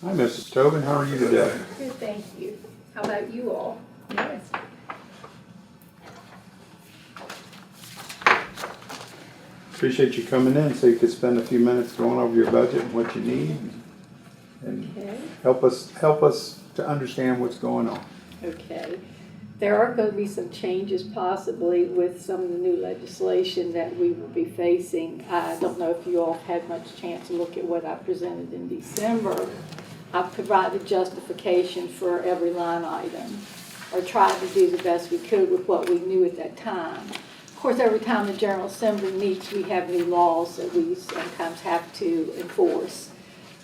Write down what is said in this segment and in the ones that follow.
Hi, Mrs. Tobin. How are you today? Good, thank you. How about you all? Yes. Appreciate you coming in so you could spend a few minutes going over your budget and what you need and Okay. help us to understand what's going on. Okay. There are going to be some changes possibly with some of the new legislation that we will be facing. I don't know if you all had much chance to look at what I presented in December. I provided justification for every line item, or tried to do the best we could with what we knew at that time. Of course, every time the General Assembly meets, we have new laws that we sometimes have to enforce.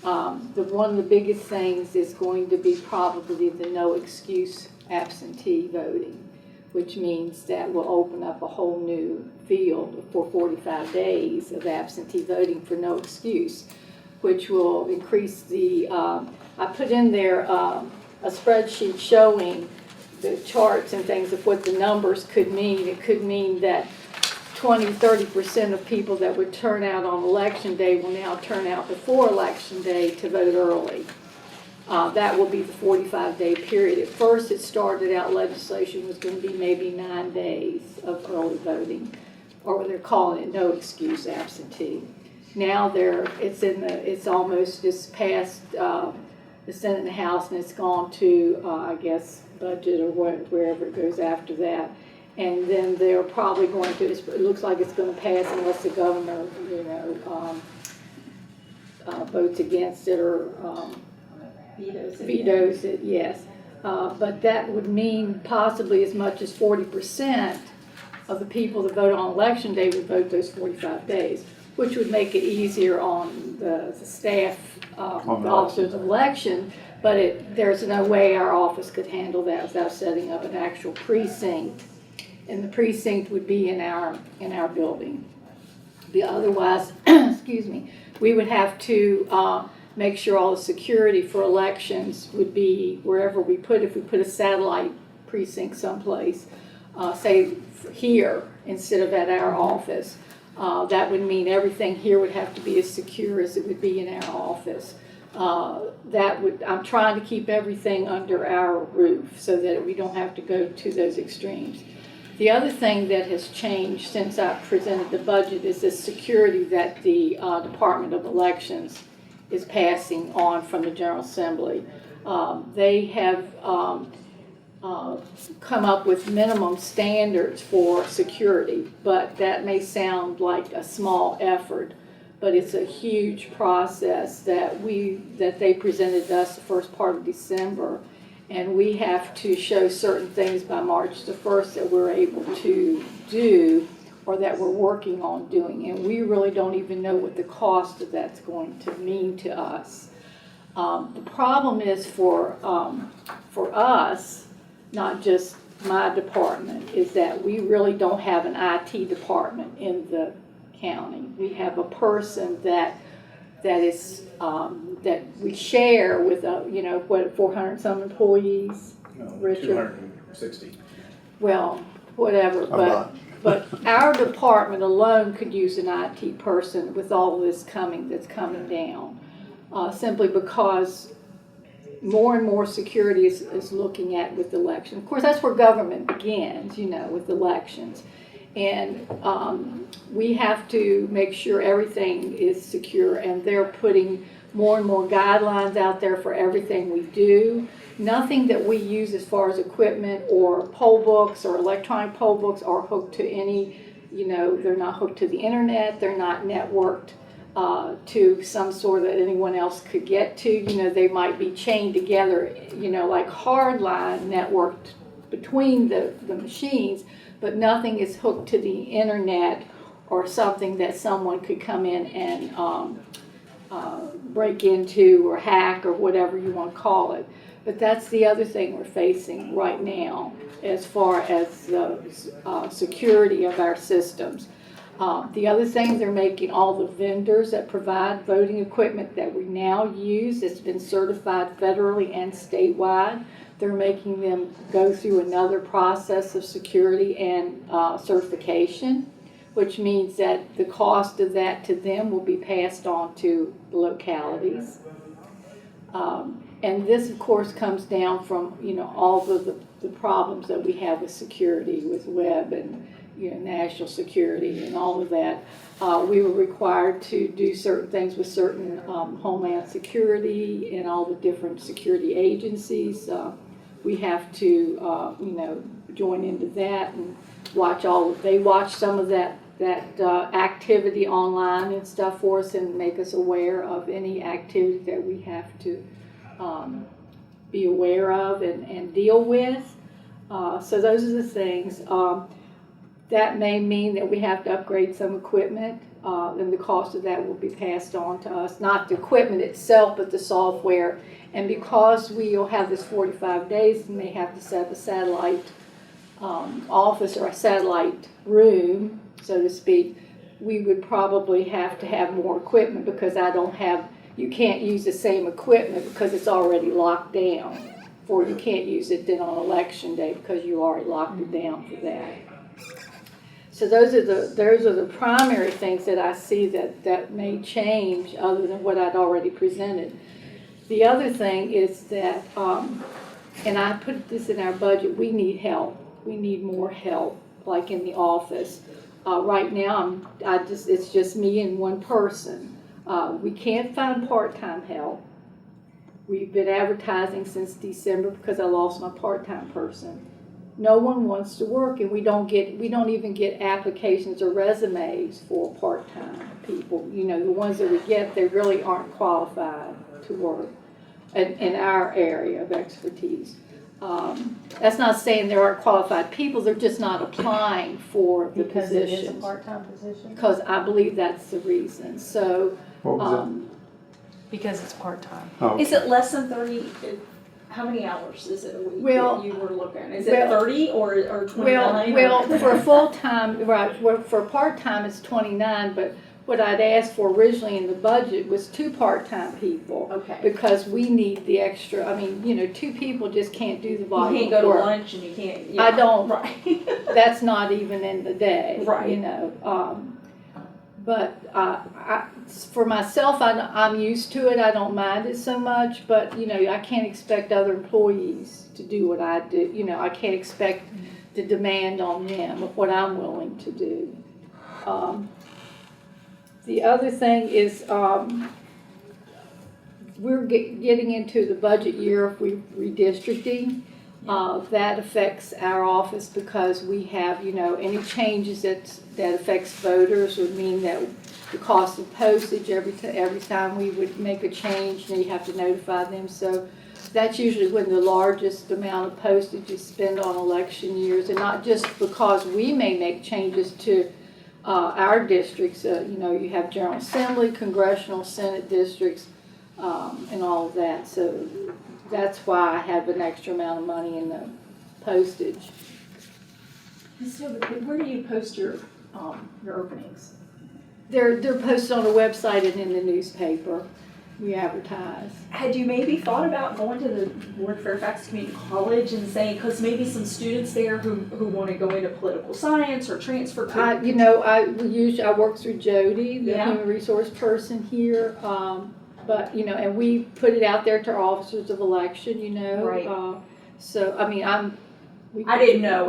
One of the biggest things is going to be probably the no excuse absentee voting, which means that will open up a whole new field for 45 days of absentee voting for no excuse, which will increase the, I put in there a spreadsheet showing the charts and things of what the numbers could mean. It could mean that 20–30% of people that would turn out on election day will now turn out before election day to vote early. That will be the 45-day period. At first, it started out legislation was going to be maybe 9 days of early voting, or they're calling it no excuse absentee. Now it's almost just past the Senate and the House, and it's gone to I guess budget or wherever it goes after that. And then they're probably going to, it looks like it's going to pass unless the governor, votes against it or vetoes it, yes. But that would mean possibly as much as 40% of the people that vote on election day would vote those 45 days, which would make it easier on the staff, the officers of election. But there's no way our office could handle that without setting up an actual precinct. And the precinct would be in our building. Otherwise, excuse me, we would have to make sure all the security for elections would be wherever we put. If we put a satellite precinct someplace, say here instead of at our office, that would mean everything here would have to be as secure as it would be in our office. I'm trying to keep everything under our roof so that we don't have to go to those extremes. The other thing that has changed since I presented the budget is the security that the Department of Elections is passing on from the General Assembly. They have come up with minimum standards for security, but that may sound like a small effort, but it's a huge process that they presented us the first part of December. And we have to show certain things by March the 1st that we're able to do or that we're working on doing. And we really don't even know what the cost of that's going to mean to us. The problem is for us, not just my department, is that we really don't have an IT department in the county. We have a person that is that we share with 400 some employees. No, Richard? 260. Well, whatever, but our department alone could use an IT person with all this that's coming down, simply because more and more security is looking at with elections. Of course, that's where government begins, with elections. And we have to make sure everything is secure, and they're putting more and more guidelines out there for everything we do. Nothing that we use as far as equipment or poll books or electronic poll books are hooked to any, they're not hooked to the internet, they're not networked to some sort that anyone else could get to. They might be chained together, like hardline networked between the machines, but nothing is hooked to the internet or something that someone could come in and break into or hack or whatever you want to call it. But that's the other thing we're facing right now as far as the security of our systems. The other thing, they're making all the vendors that provide voting equipment that we now use, that's been certified federally and statewide, they're making them go through another process of security and certification, which means that the cost of that to them will be passed on to the localities. And this, of course, comes down from, all of the problems that we have with security, with web and, national security and all of that. We were required to do certain things with certain Homeland Security and all the different security agencies. We have to, join into that and they watch some of that activity online and stuff for us and make us aware of any activity that we have to be aware of and deal with. So those are the things. That may mean that we have to upgrade some equipment, and the cost of that will be passed on to us. Not the equipment itself, but the software. And because we'll have this 45 days, we may have to set up a satellite office or a satellite room, so to speak. We would probably have to have more equipment because you can't use the same equipment because it's already locked down. Or you can't use it then on election day because you already locked it down for that. So those are the primary things that I see that may change other than what I'd already presented. The other thing is that, and I put this in our budget, we need help. We need more help, like in the office. Right now, it's just me and one person. We can't find part-time help. We've been advertising since December because I lost my part-time person. No one wants to work, and we don't even get applications or resumes for part-time people. The ones that we get, they really aren't qualified to work in our area of expertise. That's not saying there aren't qualified people, they're just not applying for the because positions. Because it is a part-time position? Because I believe that's the reason. So, What was Because it's part-time. that? Oh, Is it less than 30? How many hours is it a week Well, that you were looking? Is it 30 or 29? Well, for full-time, right, for part-time it's 29, but what I'd asked for originally in the budget was 2 part-time people. Okay. Because we need the extra, 2 people just can't do the You volume can't go to of work. lunch and you can't. I don't. Right. That's not even in the day. Right. But for myself, I'm used to it. I don't mind it so much. But I can't expect other employees to do what I do. I can't expect the demand on them of what I'm willing to do. The other thing is we're getting into the budget year of redistricting. That affects our office because we have, any changes that affects voters would mean that the cost of postage every time we would make a change, you have to notify them. So that's usually when the largest amount of postage is spent on election years, and not just because we may make changes to our districts. You have General Assembly, Congressional, Senate districts, and all of that. So that's why I have an extra amount of money in the postage. So where do you post your openings? They're posted on the website and in the newspaper. We advertise. Had you maybe thought about going to the Board of Fairfax Community College and saying, because maybe some students there who want to go into political science or transfer to... I work through Jody, the Yeah. human resource person here. But, and we put it out there to our officers of election, Right. I didn't know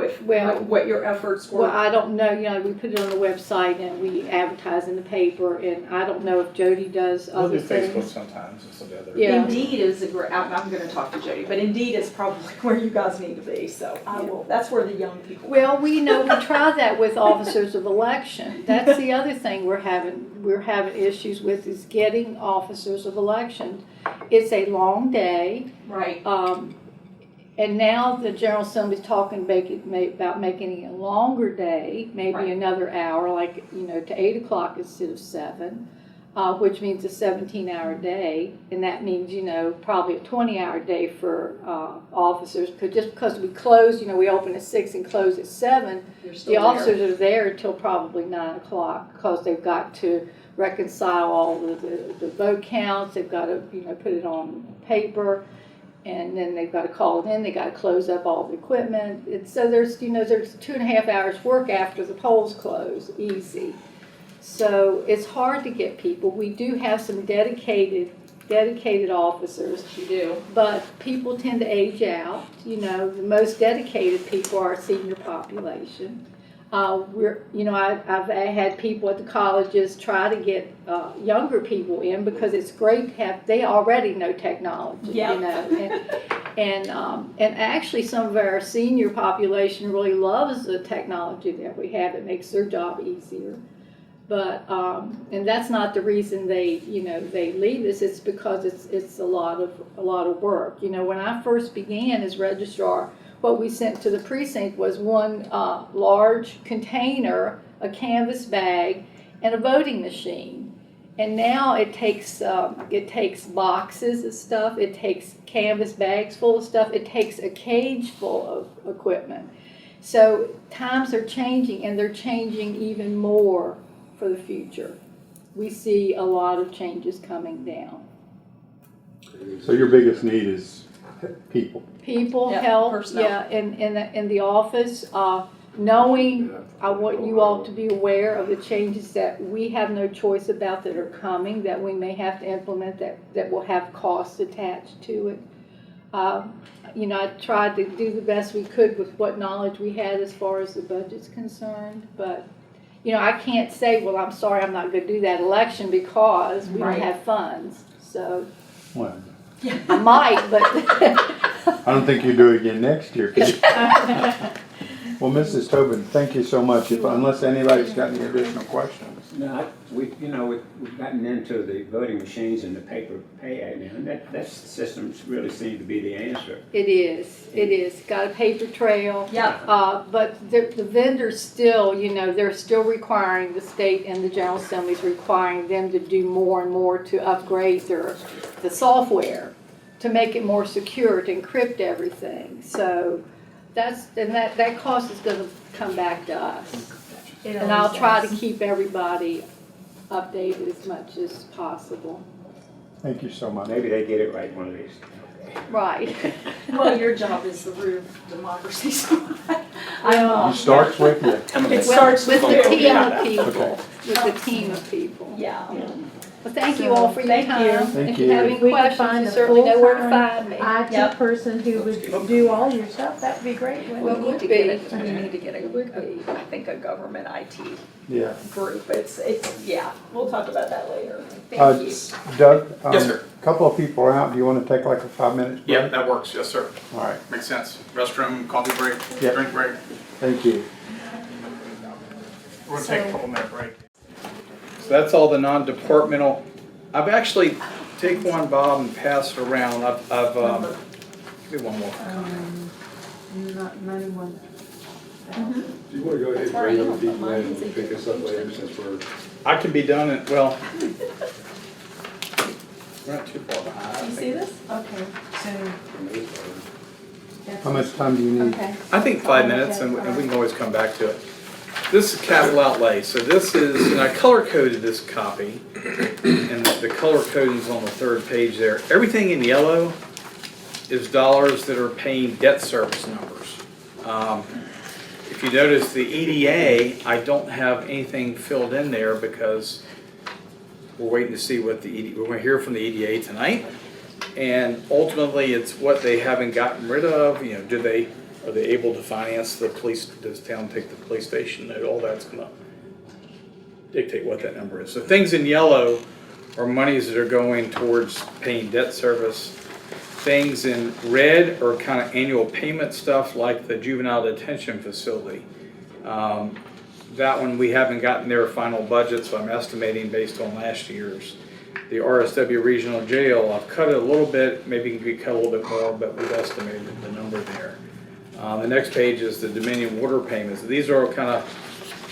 what your efforts were. Well, I don't know, we put it on the website and we advertise in the paper, and I don't know if Jody does We'll other do Facebook things. sometimes and some other. Yeah. Indeed is a great, I'm going to talk to Jody, but Indeed is probably where you guys need to be, so I will, that's where the young people. Well, we try that with officers of election. That's the other thing we're having issues with, is getting officers of election. It's a long day. Right. And now the General Assembly's talking about making it a longer day, maybe Right. another hour, like, to 8 o'clock instead of 7, which means a 17-hour day. And that means, probably a 20-hour day for officers. Just because we close, we open at 6 and close at 7, You're the still there. officers are there until probably 9 o'clock because they've got to reconcile all the vote counts. They've got to, put it on paper. And then they've got to call it in, they got to close up all the equipment. So there's 2.5 hours work after the polls close, easy. So it's hard to get people. We do have some dedicated dedicated officers. You do. But people tend to age out. You know, the most dedicated people are our senior population. I've had people at the colleges try to get younger people in because it's great to have. They already know technology. Yep. You know, and actually some of our senior population really loves the technology that we have. It makes their job easier. But and that's not the reason they leave us. It's because it's a lot of work. You know, when I first began as registrar, what we sent to the precinct was one large container, a canvas bag, and a voting machine. And now it takes boxes of stuff. It takes canvas bags full of stuff. It takes a cage full of equipment. So times are changing, and they're changing even more for the future. We see a lot of changes coming down. So your biggest need is people. People, Yeah, help, personnel. yeah, in the office, knowing, I want you all to be aware of the changes that we have no choice about that are coming, that we may have to implement, that will have costs attached to it. I tried to do the best we could with what knowledge we had as far as the budget's concerned, but I can't say, well, I'm sorry, I'm not going to do that election because we Right. don't have funds. So Well, I might, but I don't think you do it again next year. Well, Mrs. Tobin, thank you so much. Unless anybody's got any additional questions. No, we've gotten into the voting machines and the paper pay act now, and that system really seems to be the answer. it is. Got a paper trail. Yep. But the vendors still, they're still requiring, the state and the General Assembly is requiring them to do more and more to upgrade the software to make it more secure, to encrypt everything. So that cost is going to come back to us. And I'll try to keep everybody updated as much as possible. Thank you so much. Maybe they get it right one of these. Right. Well, your job is the root of democracy. So It starts with you. It starts with with the you. team of people. Okay. With the team of people. Yeah. Well, thank you all for your Thank time. you. Thank If you you. have If any we could questions, find you a certainly know where to full-time find me. IT Yep. person who would do all your stuff, that would be great. wouldn't Well, it? would need to be. get it. We need to get Would be. I think a government IT Yeah. group. It's yeah. We'll talk about that later. Uh, Thank you. Doug? Yes, sir. A couple of people are out. Do you want to take like a 5 minute break? Yeah, that works, yes, sir. All right. Makes sense. Restroom, coffee break, Yep. drink break. Thank you. We're gonna take a couple minute break. So that's all the non-departmental. I've actually, take one, Bob, and pass it around. Give me one more. Not 91. Do you want to go ahead and bring other people in and pick us up later since we're... I can be done at, well, we're not too far behind. You see this? Okay, so. that's- How much time do you need? Okay. I think 5 minutes, and we can always come back to it. This is capital outlay, so this is, and I color coded this copy, and the color coding's on the third page there. Everything in yellow is dollars that are paying debt service numbers. If you notice the EDA, I don't have anything filled in there because we're waiting to see what we're going to hear from the EDA tonight, and ultimately it's what they haven't gotten rid of. Are they able to finance the police? Does town take the police station? And all that's going to dictate what that number is. So things in yellow are monies that are going towards paying debt service. Things in red are kind of annual payment stuff, like the juvenile detention facility. That one we haven't gotten their final budget, so I'm estimating based on last year's. The RSW Regional Jail, I've cut it a little bit, maybe it could cut a little bit more, but we've estimated the number there. The next page is the Dominion water payments. These are kind of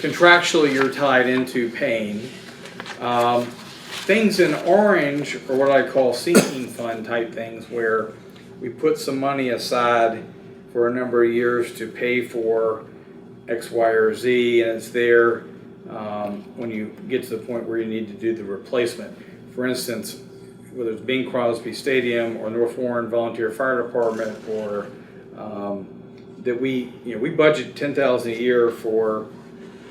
contractually you're tied into paying. Things in orange are what I call sinking fund type things, where we put some money aside for a number of years to pay for X, Y, or Z, and it's there when you get to the point where you need to do the replacement. For instance, whether it's Bing Crosby Stadium or North Warren Volunteer Fire Department, or that we budget $10,000 a year for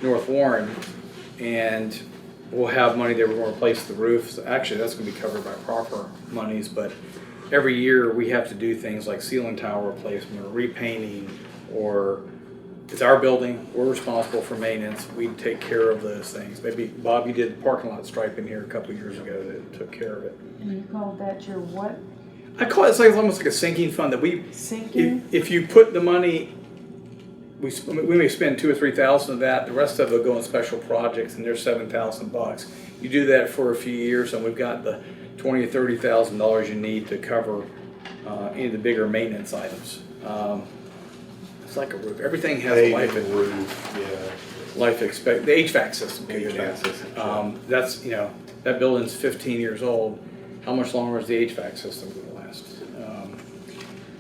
North Warren, and we'll have money there, we're gonna replace the roof. So actually, that's gonna be covered by proper monies, but every year we have to do things like ceiling tile replacement or repainting, or it's our building, we're responsible for maintenance, we take care of those things. Maybe, Bob, you did parking lot striping here a couple of years ago that took care of it. And you called that your what? I call it, it's like almost like a sinking fund that Sinking? if you put the money, we may spend $2,000 or $3,000 of that, the rest of it will go on special projects, and there's $7,000. You do that for a few years, and we've got the $20,000 or $30,000 you need to cover any of the bigger maintenance items. It's like a roof. Everything has a life. Roof, yeah. Life expect the HVAC system. HVAC system, That's that building's 15 years old. How much longer is the HVAC system going to last?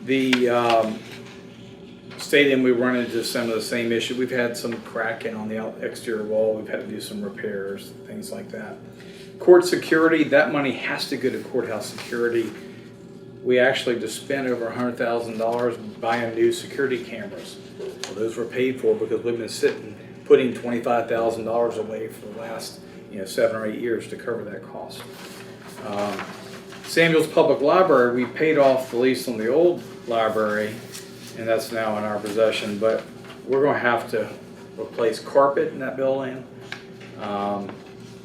The stadium, we run into some of the same issue. We've had some cracking on the exterior wall. We've had to do some repairs, things like that. Court security, that money has to go to courthouse security. We actually just spent over $100,000 buying new security cameras. Well, those were paid for because we've been putting $25,000 away for the last 7 or 8 years to cover that cost. Samuel's Public Library, we paid off the lease on the old library, and that's now in our possession, but we're going to have to replace carpet in that building.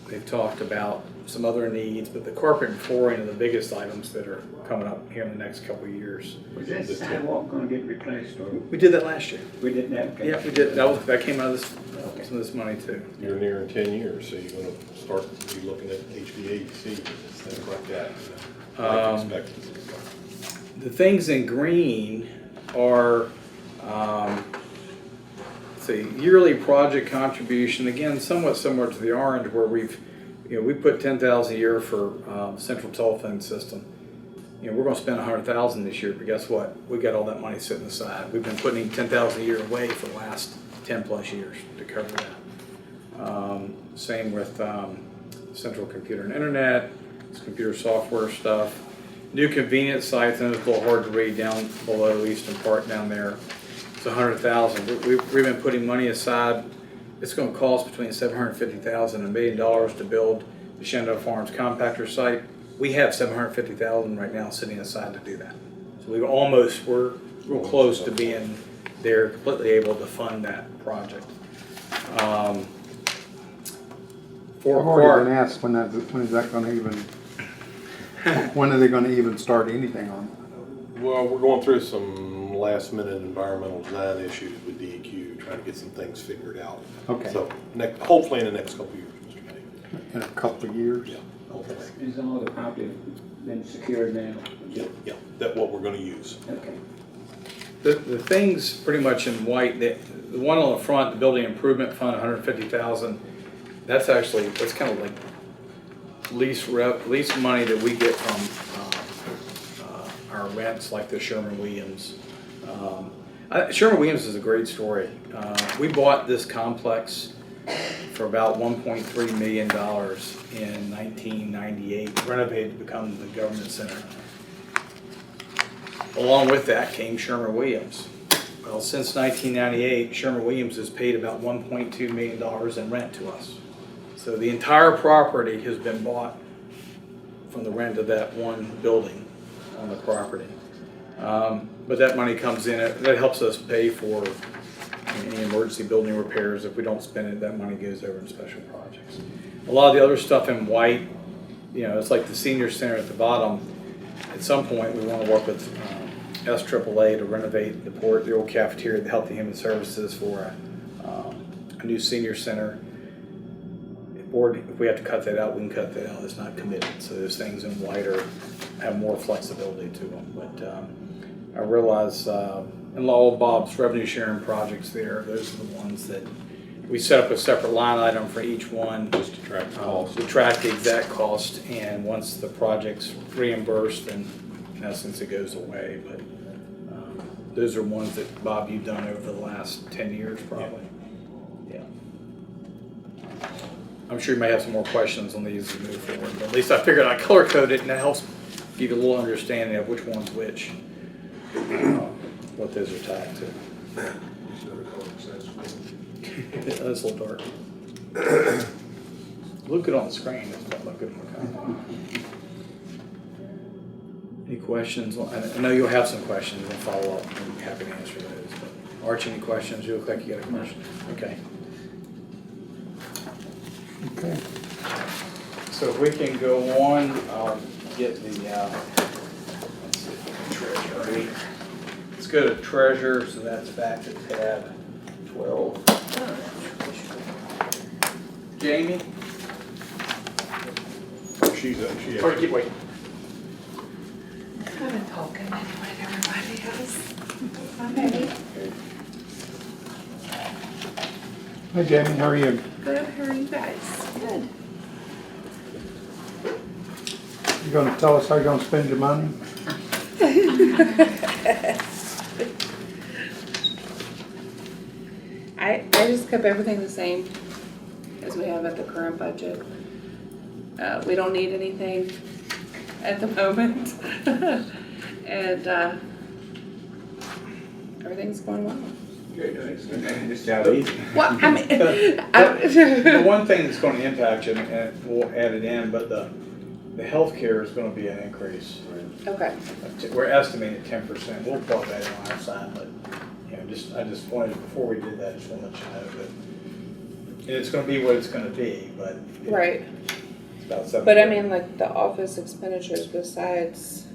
They've talked about some other needs, but the carpet and flooring are the biggest items that are coming up here in the next couple of years. Was that sidewalk gonna get replaced, or We did that last year. we did that? Okay. Yeah, we did. That came out of some of this money too. You're nearing 10 years, so you're gonna start to be looking at HVAC, things like that. Life expectancy. The things in green are, say, yearly project contribution. Again, somewhat similar to the orange, where we put $10,000 a year for central telephone system. We're going to spend $100,000 this year, but guess what? We got all that money sitting aside. We've been putting $10,000 a year away for the last 10 plus years to cover that. Same with central computer and internet, it's computer software stuff. New convenience sites, and it's a little hard to read down below Eastern Park down there. It's $100,000. We've been putting money aside. It's going to cost between $750,000 and $1 million to build the Shenandoah Farms compactor site. We have $750,000 right now sitting aside to do that. So we're real close to being there, completely able to fund that project. I've already been asked when is that going to even, when are they going to even start anything on that? Well, we're going through some last minute environmental design issues with DEQ, trying to get some things figured out. Okay. So hopefully in the next couple of years, Mr. Kenny. In a couple of years? Yeah, hopefully. Is all the property been secured now? Yeah, that's what we're gonna use. Okay. The things pretty much in white, the one on the front, the building improvement fund, $150,000, that's kind of like lease money that we get from our rents, like the Sherman-Williams. Sherman-Williams is a great story. We bought this complex for about $1.3 million in 1998, renovated to become the government center. Along with that came Sherman-Williams. Well, since 1998, Sherman-Williams has paid about $1.2 million in rent to us. So the entire property has been bought from the rent of that one building on the property. But that money comes in, that helps us pay for any emergency building repairs. If we don't spend it, that money goes over in special projects. A lot of the other stuff in white, it's like the senior center at the bottom. At some point, we want to work with SAAA to renovate the old cafeteria, the Health and Human Services, for a new senior center. If we have to cut that out, we can cut that out. It's not committed. So those things in white have more flexibility to them. But I realize in all of Bob's revenue sharing projects there, those are the ones that we set up a separate line item for each one. Just to track the cost. To track the exact cost, and once the project's reimbursed, then in essence it goes away. But those are ones that, Bob, you've done over the last 10 years probably. Yeah. I'm sure you may have some more questions on these as we move forward, but at least I figured I'd color code it, and that helps give you a little understanding of which one's which, what those are tied to. That's a little dark. Look good on the screen, it's not look good on the copy. Any questions? I know you'll have some questions and follow up, and I'm happy to answer those. But Arch, any questions? You look like you got a question. Okay. Okay. So if we can go on, get the, let's see, treasurer. Let's go to treasurer, so that's back to tab 12. Jamie? She Or keep waiting. I've been talking anyway to everybody else. I'm ready. Hi Jamie, how are you? Good, how are you guys? Good. You gonna tell us how you're gonna spend your money? I just kept everything the same as we have at the current budget. We don't need anything at the moment. And everything's going well. This job easy. Well, I mean, The one thing that's going to impact you, and we'll add it in, but the healthcare is going to be an increase. okay. We're estimating 10%. We'll plug that in on our side, but you know, I just wanted, before we did that, just want to let you know that it's going to be what it's going to be, but Right. it's about 7%. But I mean, like the office expenditures besides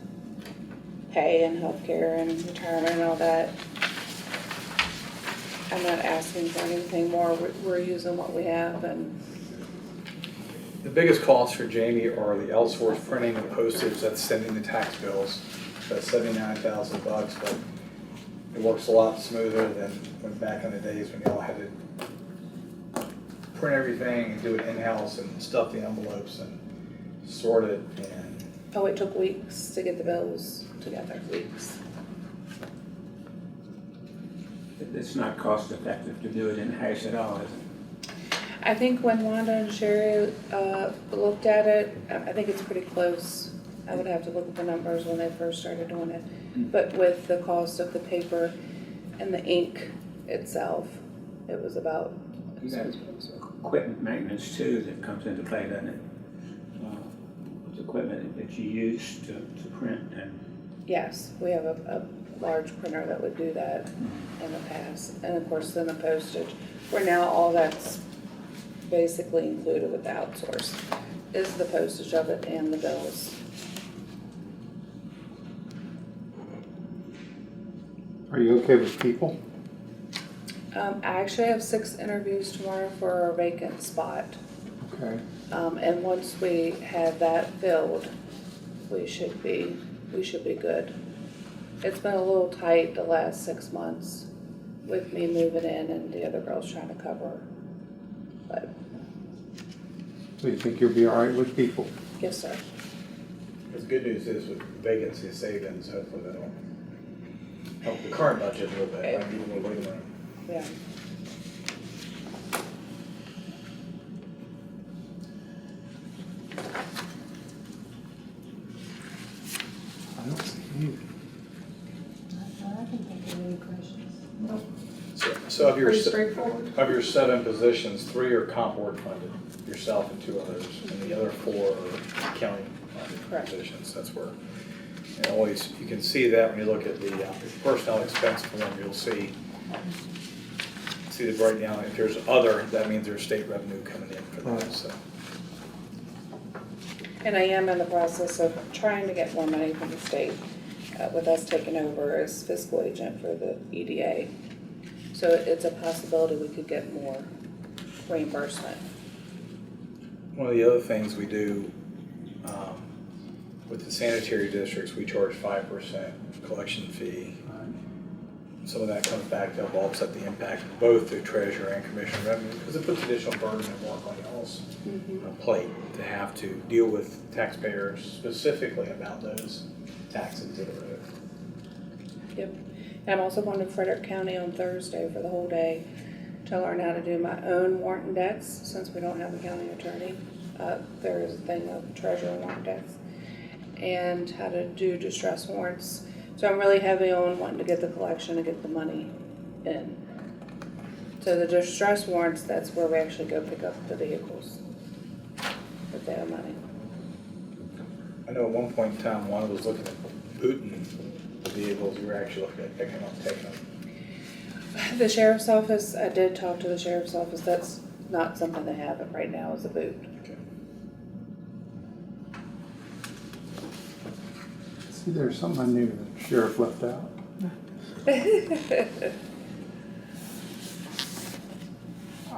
pay and healthcare and retirement and all that, I'm not asking for anything more. We're using what we have and, The biggest costs for Jamie are the outsourced printing and postage, that's sending the tax bills. That's $79,000, but it works a lot smoother than when back in the days when y'all had to print everything and do it in-house and stuff the envelopes and sort it and oh, it took weeks to get the bills together, weeks. It's not cost effective to do it in-house at all, is it? I think when Wanda and Sherry looked at it, I think it's pretty close. I would have to look at the numbers when they first started doing it. But with the cost of the paper and the ink itself, it was about. You got equipment maintenance too that comes into play, doesn't it? It's equipment that you use to print and. Yes, we have a large printer that would do that in the past. And of course, then the postage, where now all that's basically included with the outsource, is the postage of it and the bills. Are you okay with people? I actually have 6 interviews tomorrow for a vacant spot. Okay. And once we have that filled, we should be good. It's been a little tight the last 6 months with me moving in and the other girls trying to cover. But So you think you'll be all right with people? yes, sir. the good news is with vacancy savings, hopefully that'll help the current budget a little bit, like even with wiggle room. Yeah. I don't see any. I can think of any questions. So of your, Pretty straightforward. of your 7 positions, 3 are comp board funded, yourself and 2 others, and the other 4 are county funded Correct. positions, that's where. And always, you can see that when you look at the personnel expense form, you'll see the breakdown. If there's other, that means there's state revenue coming in for that, so. And I am in the process of trying to get more money from the state with us taking over as fiscal agent for the EDA. So it's a possibility we could get more reimbursement. One of the other things we do with the sanitary districts, we charge 5% collection fee. Some of that comes back to help offset the impact of both the treasurer and commission revenue, because it puts additional burden and work on y'all's plate to have to deal with taxpayers specifically about those taxes that are owed. Yep. And I'm also going to Frederick County on Thursday for the whole day to learn how to do my own warrant index, since we don't have a county attorney. There is a thing of treasurer warrant index, and how to do distress warrants. So I'm really heavy on wanting to get the collection and get the money in. So the distress warrants, that's where we actually go pick up the vehicles. if they have money. I know at one point in time, one was looking at booting the vehicles, you were actually looking at picking up, taking them. The sheriff's office, I did talk to the sheriff's office, that's not something they have right now is a boot. Okay. See, there's something I knew the sheriff left out.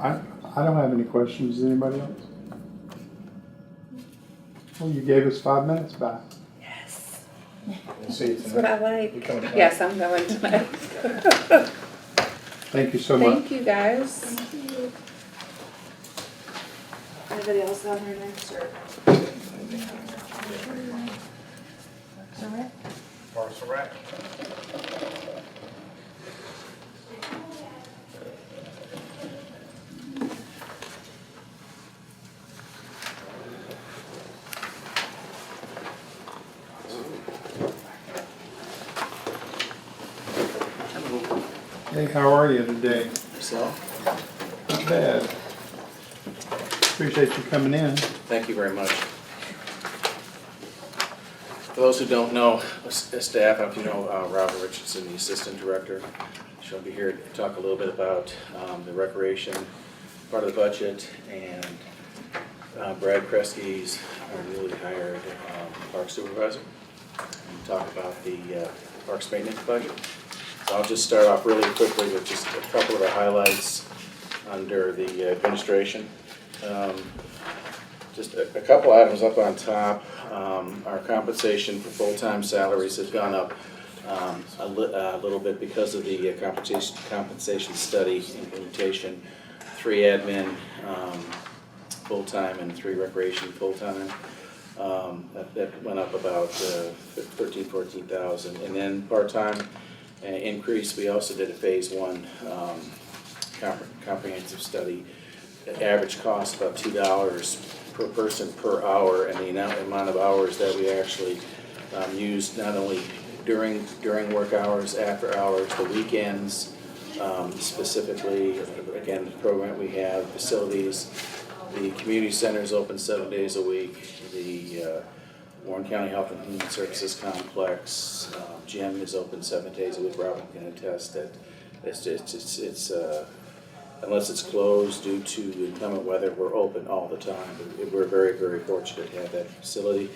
I don't have any questions. Does anybody else? Well, you gave us 5 minutes back. Yes, We'll see you that's what tonight. I You like. coming tonight? Yes, I'm going tonight. Thank you so much. Thank you, guys. Anybody else on here next or? Parks and Rec. Hey, how are you today? Yourself? Not bad. Appreciate you coming in. Thank you very much. For those who don't know, staff, if you know Robert Richardson, the Assistant Director, she'll be here to talk a little bit about the recreation part of the budget, and Brad Kresge's our newly hired Park Supervisor, and talk about the Parks Maintenance budget. So I'll just start off really quickly with just a couple of the highlights under the administration. Just a couple items up on top. Our compensation for full-time salaries has gone up a little bit because of the compensation study implementation. 3 admin full-time and 3 recreation full-time. That went up about 14,000. And then part-time increase, we also did a phase 1 comprehensive study. The average cost about $2 per person per hour, and the amount of hours that we actually used, not only during work hours, after hours, the weekends, specifically, again, the program we have, facilities, the community center is open 7 days a week, the Warren County Health and Human Services Complex gym is open 7 days a week. Robin can attest that it's unless it's closed due to inclement weather, we're open all the time. We're very, very fortunate to have that facility.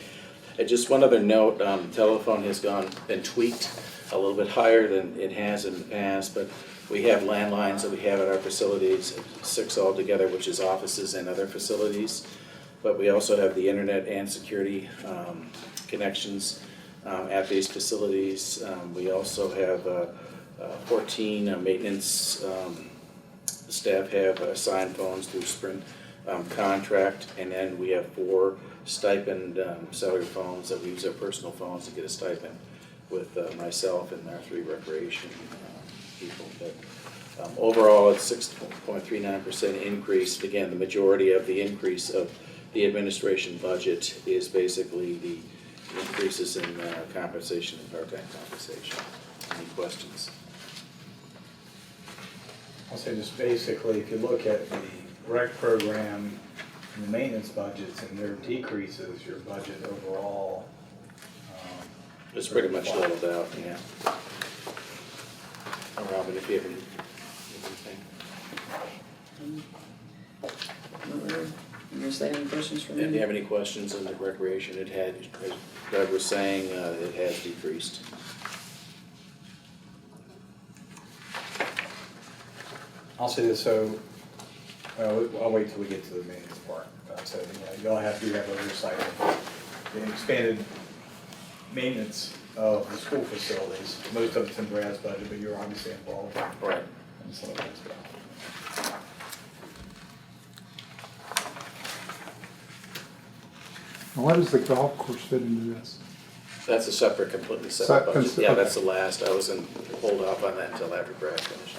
And just one other note, telephone has been tweaked a little bit higher than it has in the past, but we have landlines that we have at our facilities, 6 altogether, which is offices and other facilities. But we also have the internet and security connections at these facilities. We also have 14 maintenance staff have assigned phones through Sprint contract, and then we have 4 stipend salary phones that we use our personal phones to get a stipend with myself and our 3 recreation people. But overall, it's 6.39% increase. Again, the majority of the increase of the administration budget is basically the increases in compensation and part-time compensation. Any questions? I'll say just basically, if you look at the rec program and the maintenance budgets and their decreases, your budget overall. It's pretty much leveled out, yeah. Robin, if you have anything. Any questions for Do you me? have any questions on the recreation? It had, as Doug was saying, it has decreased. I'll say this, so, I'll wait till we get to the maintenance part. So, y'all have to have oversight of the expanded maintenance of the school facilities. Most of it's in Brad's budget, but you're obviously involved. Right. in some of that stuff. What does the golf course fit into this? That's a separate, completely separate Separate, budget. Yeah, okay. that's the last. I was going to hold off on that until after Brad finishes.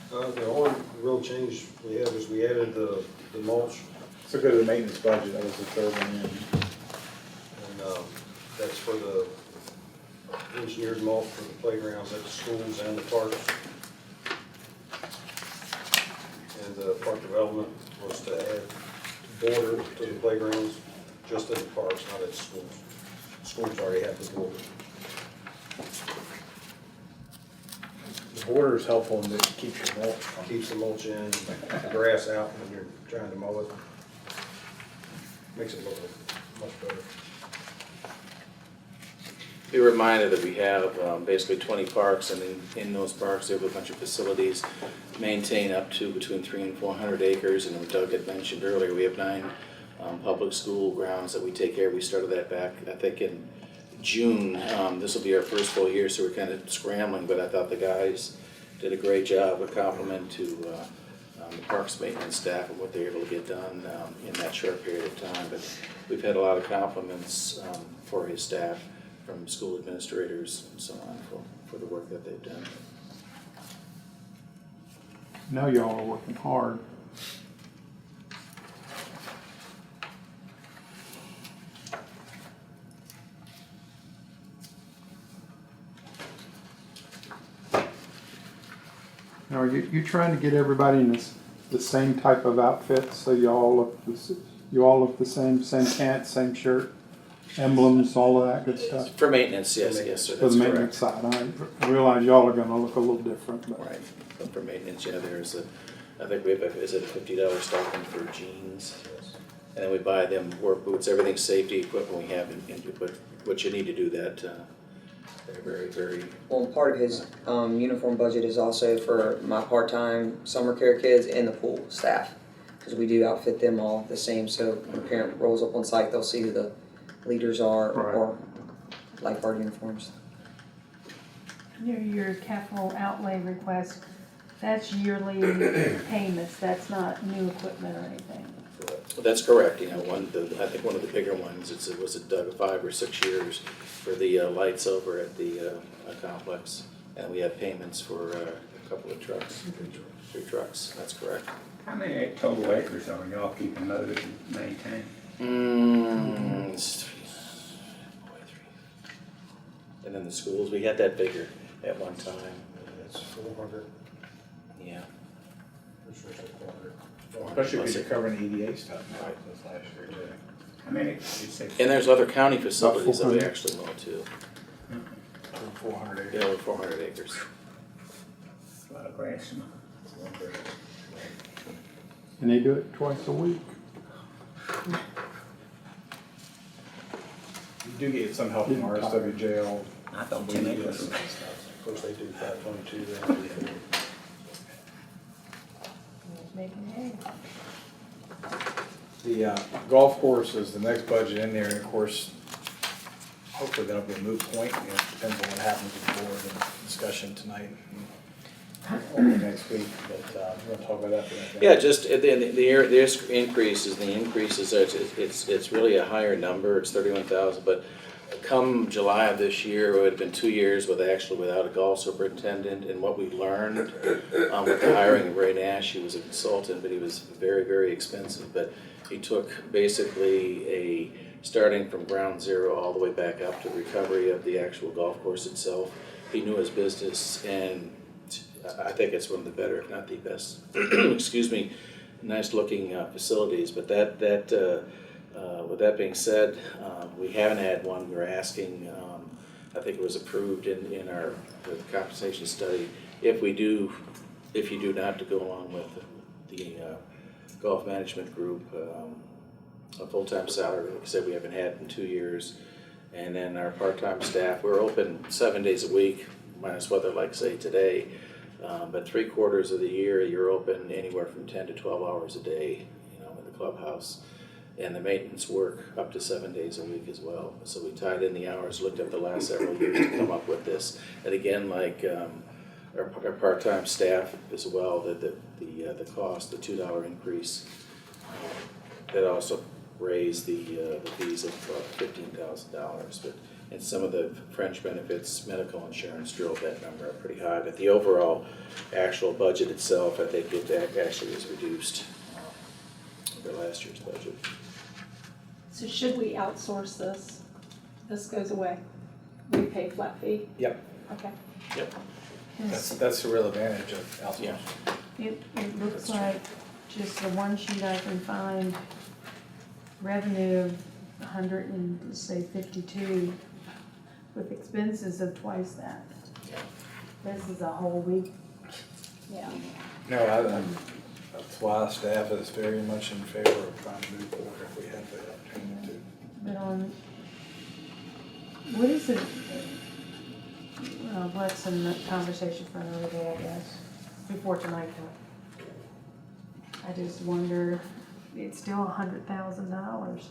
The only real change we have is we added the mulch, So go to the maintenance budget, that was the third one in. and that's for the engineered mulch for the playgrounds at the schools and the parks. And the park development was to add border to the playgrounds, just in the parks, not at schools. Schools already have the border. The border is helpful in that it keeps your mulch from. Keeps the mulch in, the grass out when you're trying to mow it. Makes it look much better. Be reminded that we have basically 20 parks, and in those parks, there are a bunch of facilities maintain up to between 300 and 400 acres, and Doug had mentioned earlier, we have 9 public school grounds that we take care of. We started that back, I think, in June. This will be our first full year, so we're kind of scrambling, but I thought the guys did a great job. A compliment to the parks maintenance staff and what they were able to get done in that short period of time. But we've had a lot of compliments for his staff from school administrators and so on for the work that they've done. I know y'all are working hard. Now, are you trying to get everybody in the same type of outfit, so you all look the same pants, same shirt, emblems, all of that good stuff? For maintenance, yes, sir, For that's the maintenance correct. side, I realize y'all are gonna look a little different, but. Right, but for maintenance, yeah, there's I think we have is it a $50 stipend for jeans? And then we buy them work boots, everything safety equipment we have, and put what you need to do that. They're very, very. Well, part of his uniform budget is also for my part-time summer care kids and the pool staff, because we do outfit them all the same, so when a parent rolls up on site, they'll see who the leaders are, Right. or lifeguard uniforms. Your capital outlay request, that's yearly payments, that's not new equipment or anything. That's correct, you know, I think one of the bigger ones, was it Doug, 5 or 6 years for the lights over at the complex, and we have payments for a couple of trucks, 3 trucks, that's correct. How many total acres are y'all keeping loaded and maintained? And then the schools, we had that figure at one time, It's 400. yeah. Especially if you're covering EDA stuff now, Right. this last year too. How many? You said And there's other county facilities that we 400. actually mow too, 400 acres. yeah, over 400 acres. a lot of grass. And they do it twice a week. You do get some help from RSWJL. I thought We 10 do acres. some stuff. Of course, they do 522 there. Making hay. The golf course is the next budget in there, and of course, hopefully that'll be a moot point. You know, it depends on what happens with the board and discussion tonight or next week, but we're gonna talk about that for that. Yeah, just the increases, it's really a higher number, it's 31,000, but come July of this year, it would have been 2 years without a golf superintendent, and what we learned with the hiring of Ray Nash, he was a consultant, but he was very, very expensive, but he took basically starting from ground zero all the way back up to the recovery of the actual golf course itself. He knew his business, and I think it's one of the better, if not the best, excuse me, nice looking facilities, but with that being said, we haven't had one. We're asking, I think it was approved in our the compensation study, if you do not to go along with the golf management group, a full-time salary, like I said, we haven't had in 2 years. And then our part-time staff, we're open 7 days a week, minus weather like say today, but 3/4 of the year, you're open anywhere from 10 to 12 hours a day, you know, in the clubhouse. And the maintenance work up to 7 days a week as well. So we tied in the hours, looked at the last several years to come up with this. And again, like our part-time staff as well, the cost, the $2 increase, that also raised the fees of $15,000. But and some of the fringe benefits, medical insurance drove that number up pretty high. But the overall actual budget itself, I think it actually is reduced over last year's budget. So should we outsource this? This goes away? We pay flat fee? Yep, Okay. Yep. that's the real advantage of outsourcing. Yeah. It looks like just the one sheet I can find revenue of 152, with expenses of twice that. This is a whole week. Yeah. No, that's why staff is very much in favor of trying to move forward if we have the opportunity to. But on, what is it? Well, that's some conversation for another day, I guess, before tonight though. I just wonder, it's still $100,000.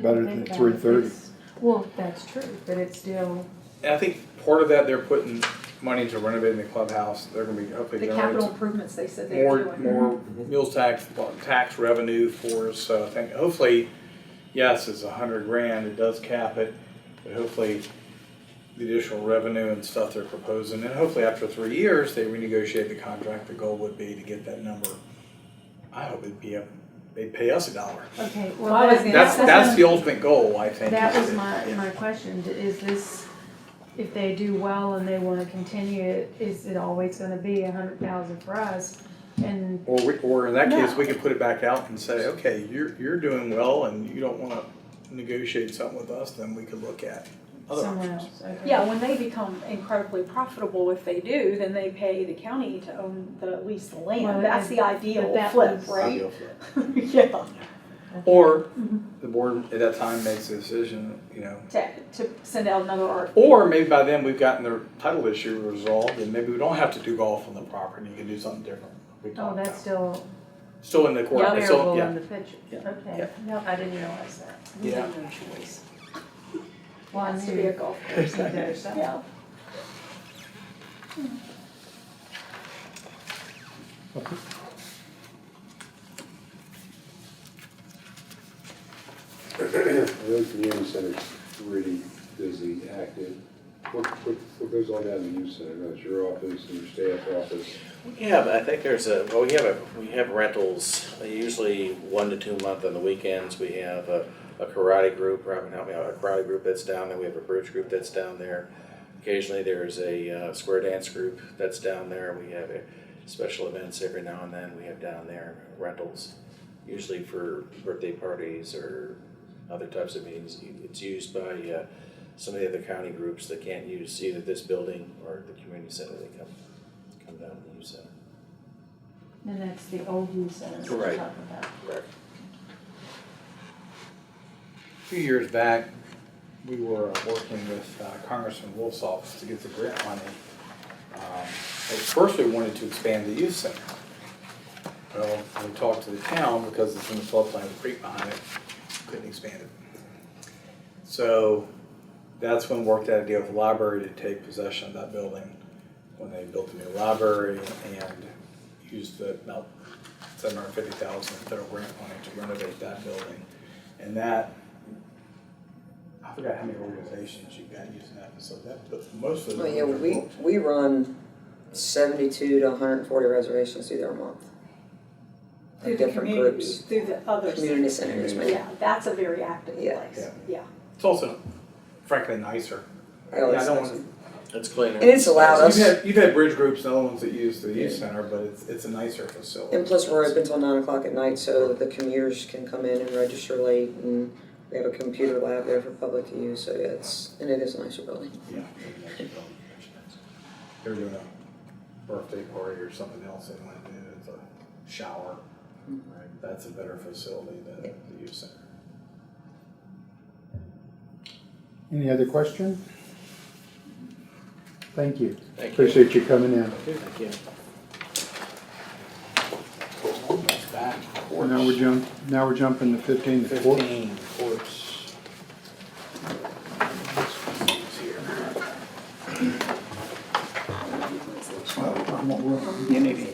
Better than 330. Well, that's true, but it's still, And I think part of that, they're putting money to renovating the clubhouse. They're gonna be hopefully The generating capital some improvements they said they were doing. more meals tax, revenue for us. So I think hopefully, yes, it's $100,000. It does cap it, but hopefully the additional revenue and stuff they're proposing, and hopefully after 3 years, they renegotiate the contract. The goal would be to get that number. I hope they'd pay us $1. okay, Well, well, I was gonna That's the ultimate goal, I think. that is was to- my yeah. question. Is this, if they do well and they wanna continue it, is it always gonna be 100,000 for us? And, Or in that case, No. we could put it back out and say, okay, you're doing well and you don't wanna negotiate something with us, then we could look at other somewhere options. else, okay. Yeah, when they become incredibly profitable, if they do, then they pay the county to own lease the land. Well, That's the but ideal that flip, was- right? Ideal flip. Yeah, Or the board at that time makes a decision, to send out another RFP. or maybe by then we've gotten the title issue resolved and maybe we don't have to do golf on the property, you can do something different. We Oh, talked that's about. still in the court. variable So, in yeah. the picture. Yeah. Okay, Yeah. no, I didn't realize that. We Yeah. have no choice. Well, I Has to knew be a golf course. it does, so. Yeah. The community center's really busy, active. What goes on down in the youth center? That's your office and your staff office. Yeah, but I think we have rentals, usually 1 to 2 months on the weekends. We have a karate group, Robin help me out, a karate group that's down there. We have a bridge group that's down there. Occasionally there's a square dance group that's down there. We have special events every now and then. We have down there rentals, usually for birthday parties or other types of meetings. It's used by some of the other county groups that can't use either this building or the community center. They come down to the youth center. And that's the old youth center that you're Right. talking about. Correct. A few years back, we were working with Congressman Wolf's office to get the grant money. At first, we wanted to expand the youth center. Well, we talked to the town because it's in the floodplain with a creek behind it, couldn't expand it. So that's when we worked out a deal with the library to take possession of that building when they built a new library and used about $750,000 in federal grant money to renovate that building. And that, I forgot how many organizations you got using that facility. But most of them. Well, yeah, we run 72 to 140 reservations through there a month. Through Of the different community, groups. through the other Community centers. centers, Yeah, that's a very active Yeah. place, yeah. It's also, frankly, nicer. I always I don't think want It's cleaner. And it's allowed us, You've had bridge groups and other ones that use the youth center, but it's a nicer facility. and plus we're open till 9 o'clock at night, so the commuters can come in and register late, and we have a computer lab there for public to use, so yeah, it is a nicer building. Yeah. They're doing a birthday party or something else they want to do, it's a shower. Right? That's a better facility than the youth center. Any other questions? Thank you. Thank you. Appreciate you coming in. Thank you. Now we're jumping to 15. 15 courts. Well, I'm beginning.